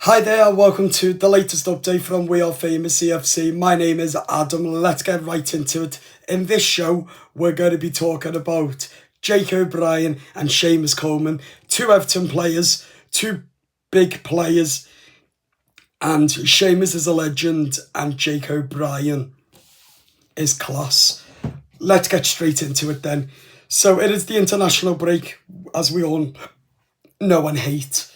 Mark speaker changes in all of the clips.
Speaker 1: Hi there, welcome to the latest update from We Are Famous CFC. My name is Adam. Let's get right into it. In this show, we're going to be talking about Jake O'Brien and Seamus Coleman, two Everton players, two big players, and Seamus is a legend and Jake O'Brien is class. Let's get straight into it then. So it is the international break, as we all know and hate.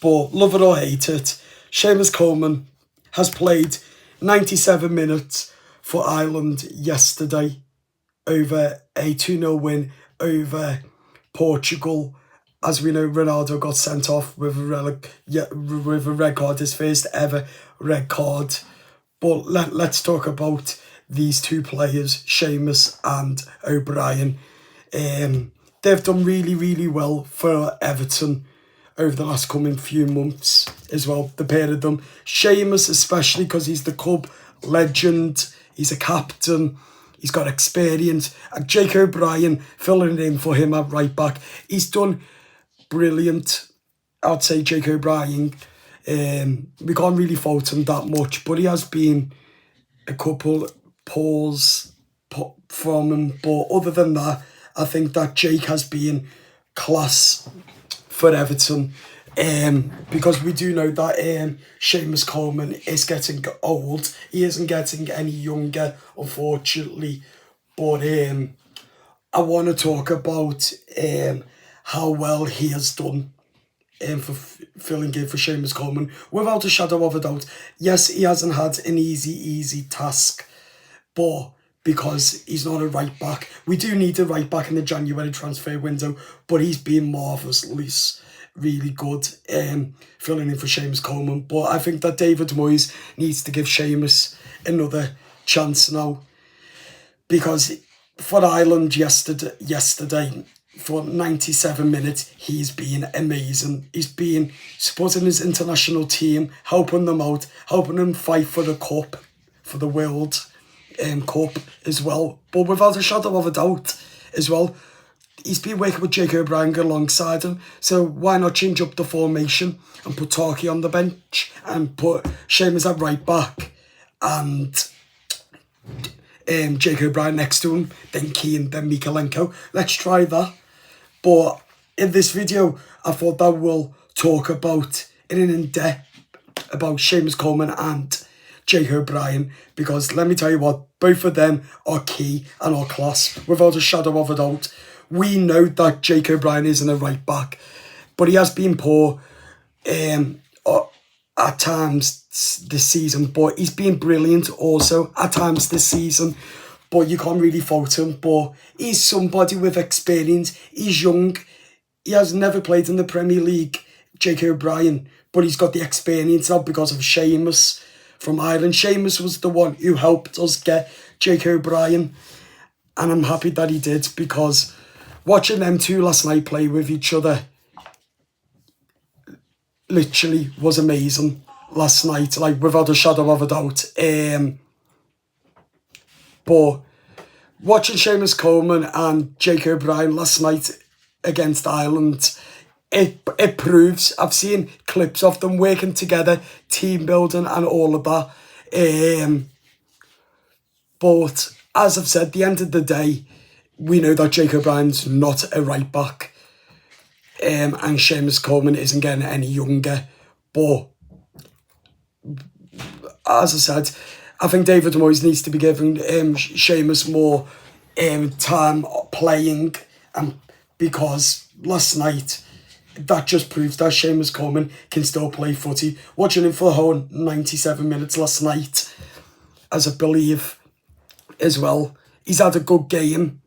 Speaker 1: But love it or hate it, Seamus Coleman has played 97 minutes for Ireland yesterday over a 2-0 win over Portugal. As we know, Ronaldo got sent off with a red card, his first ever red card. But let's talk about these two players, Seamus and O'Brien. They've done really, really well for Everton over the last coming few months as well, the pair of them. Seamus especially because he's the club legend, he's a captain, he's got experience. And Jake O'Brien filling in for him at right back. He's done brilliant. I'd say Jake O'Brien, we can't really fault him that much, but he has been a couple pulls from him. But other than that, I think that Jake has been class for Everton, because we do know that Seamus Coleman is getting old. He isn't getting any younger, unfortunately. But I want to talk about how well he has done for filling in for Seamus Coleman, without a shadow of a doubt. Yes, he hasn't had an easy task, but because he's not a right back. We do need a right back in the January transfer window, but he's been marvellously, really good, filling in for Seamus Coleman. But I think that David Moyes needs to give Seamus another chance now, because for Ireland yesterday for 97 minutes, he's been amazing. He's been supporting his international team, helping them out, helping them fight for the cup, for the World Cup as well. But without a shadow of a doubt as well, he's been working with Jake O'Brien alongside him. So why not change up the formation and put Tarky on the bench and put Seamus at right back and Jake O'Brien next to him, then Keane, then Mikalenko. Let's try that. But in this video, I thought that we'll talk about in depth about Seamus Coleman and Jake O'Brien, because let me tell you what, both of them are key and are class, without a shadow of a doubt. We know that Jake O'Brien isn't a right back, but he has been poor at times this season, but he's been brilliant also at times this season. But you can't really fault him. But he's somebody with experience. He's young. He has never played in the Premier League, Jake O'Brien, but he's got the experience now because of Seamus from Ireland. Seamus was the one who helped us get Jake O'Brien, and I'm happy that he did, because watching them two last night play with each other literally was amazing last night, like without a shadow of a doubt. But watching Seamus Coleman and Jake O'Brien last night against Ireland, it proves. I've seen clips of them working together, team building and all of that. But as I've said, at the end of the day, we know that Jake O'Brien's not a right back, and Seamus Coleman isn't getting any younger. But as I said, I think David Moyes needs to be giving Seamus more time playing, because last night that just proves that Seamus Coleman can still play footy. Watching him for the whole 97 minutes last night, as I believe as well, he's had a good game,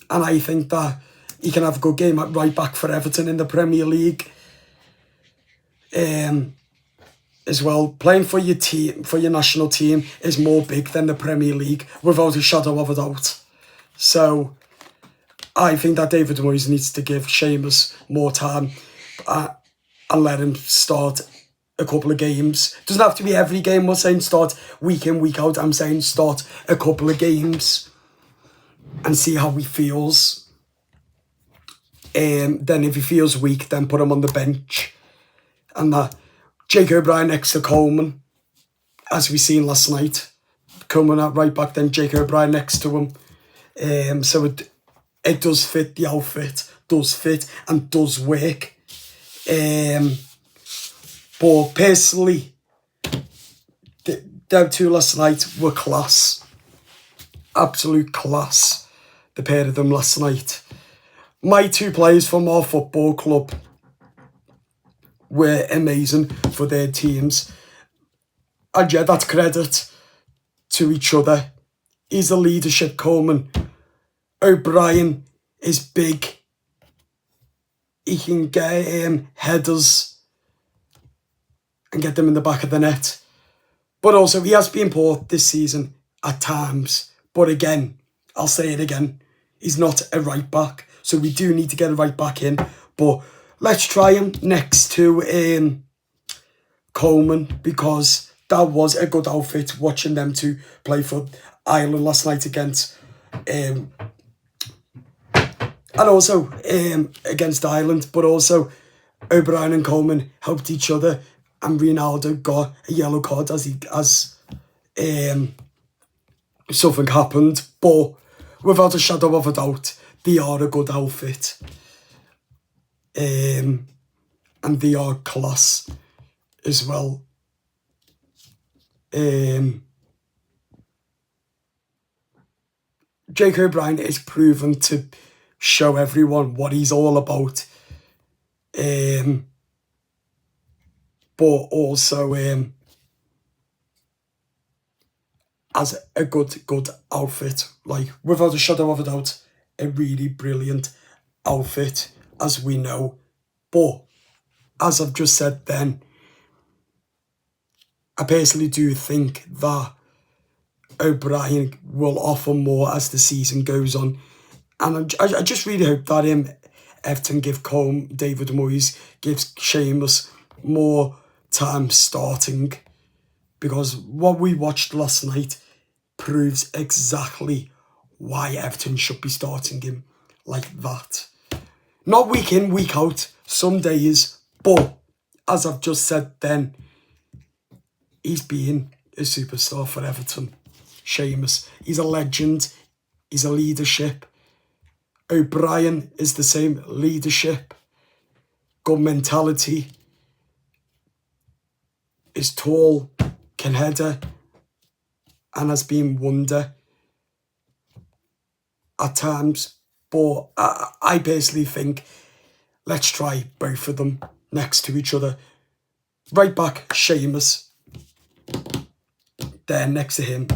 Speaker 1: and I think that he can have a good game at right back for Everton in the Premier League. As well, playing for your team, for your national team, is more big than the Premier League, without a shadow of a doubt. So I think that David Moyes needs to give Seamus more time and let him start a couple of games. Doesn't have to be every game. We're saying start week in, week out. I'm saying start a couple of games and see how he feels. Then if he feels weak, then put him on the bench. And that Jake O'Brien next to Coleman, as we seen last night. Coleman at right back, then Jake O'Brien next to him. So it does fit, the outfit does fit and does work. But personally, them two last night were class. Absolute class, the pair of them last night. My two players from our football club were amazing for their teams. And yeah, that's credit to each other. He's the leadership, Coleman. O'Brien is big. He can get headers and get them in the back of the net. But also, he has been poor this season at times. But again, I'll say it again, he's not a right back. So we do need to get a right back in. But let's try him next to Coleman, because that was a good outfit watching them two play for Ireland last night against and also against Ireland, but also O'Brien and Coleman helped each other, and Ronaldo got a yellow card as something happened. But without a shadow of a doubt, they are a good outfit, and they are class as well. Jake O'Brien is proven to show everyone what he's all about, but also as a good outfit, like without a shadow of a doubt, a really brilliant outfit, as we know. But as I've just said then, I personally do think that O'Brien will offer more as the season goes on. And I just really hope that Everton give David Moyes gives Seamus more time starting, because what we watched last night proves exactly why Everton should be starting him like that. Not week in, week out, some days, but as I've just said then, he's been a superstar for Everton. Seamus, he's a legend, he's a leadership. O'Brien is the same, leadership, good mentality, is tall, can header, and has been wonder at times. But I personally think let's try both of them next to each other. Right back, Seamus. Then next to him,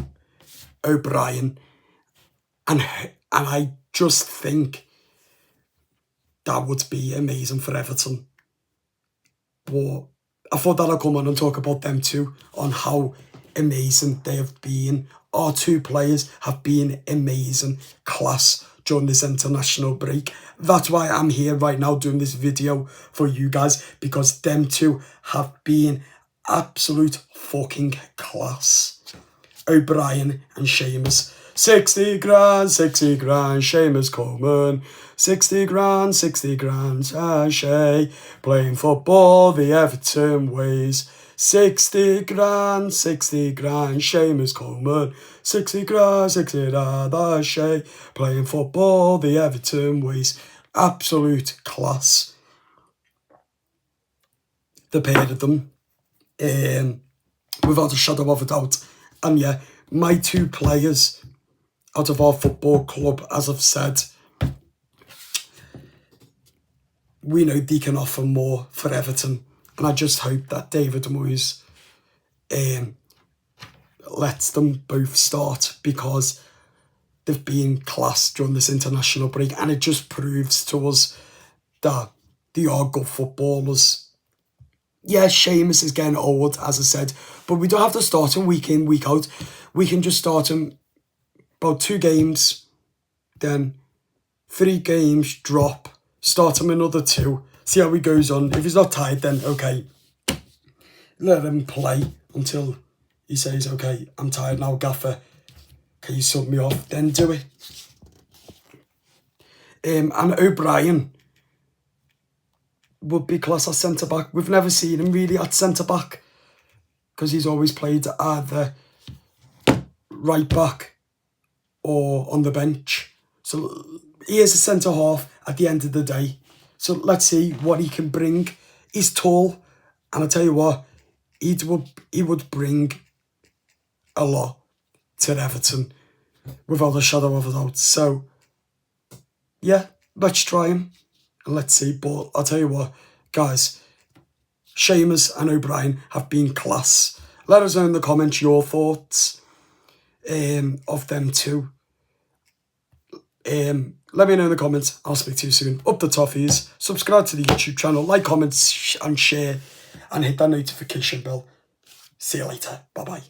Speaker 1: O'Brien. And I just think that would be amazing for Everton. But I thought that I'd come on and talk about them too, on how amazing they have been. Our two players have been amazing, class, during this international break. That's why I'm here right now doing this video for you guys, because them two have been absolute fucking class. O'Brien and Seamus. 60 grand, Seamus Coleman. 60 grand, Shay. Playing football the Everton ways. 60 grand, Seamus Coleman. 60 grand, Shay. Playing football the Everton ways. Absolute class. The pair of them. Without a shadow of a doubt. And yeah, my two players out of our football club, as I've said, we know they can offer more for Everton. And I just hope that David Moyes lets them both start, because they've been class during this international break. And it just proves to us that they are good footballers. Yeah, Seamus is getting old, as I said, but we don't have to start him week in, week out. We can just start him about 2 games, then 3 games, drop, start him another 2, see how he goes on. If he's not tired, then okay, let him play until he says, okay, I'm tired now, gaffer, can you sub me off? Then do it. And O'Brien, would be class as centre-back. We've never seen him really at centre-back because he's always played either right-back or on the bench. So he is a centre-half at the end of the day. So let's see what he can bring. He's tall, and I'll tell you what, he would bring a lot to Everton, without a shadow of a doubt. So, yeah, let's try him, and let's see. But I'll tell you what, guys, Seamus and O'Brien have been class. Let us know in the comments your thoughts of them too. Let me know in the comments. I'll speak to you soon. Up the toffees. Subscribe to the YouTube channel. Like, comment, and share. And hit that notification bell. See you later. Bye-bye.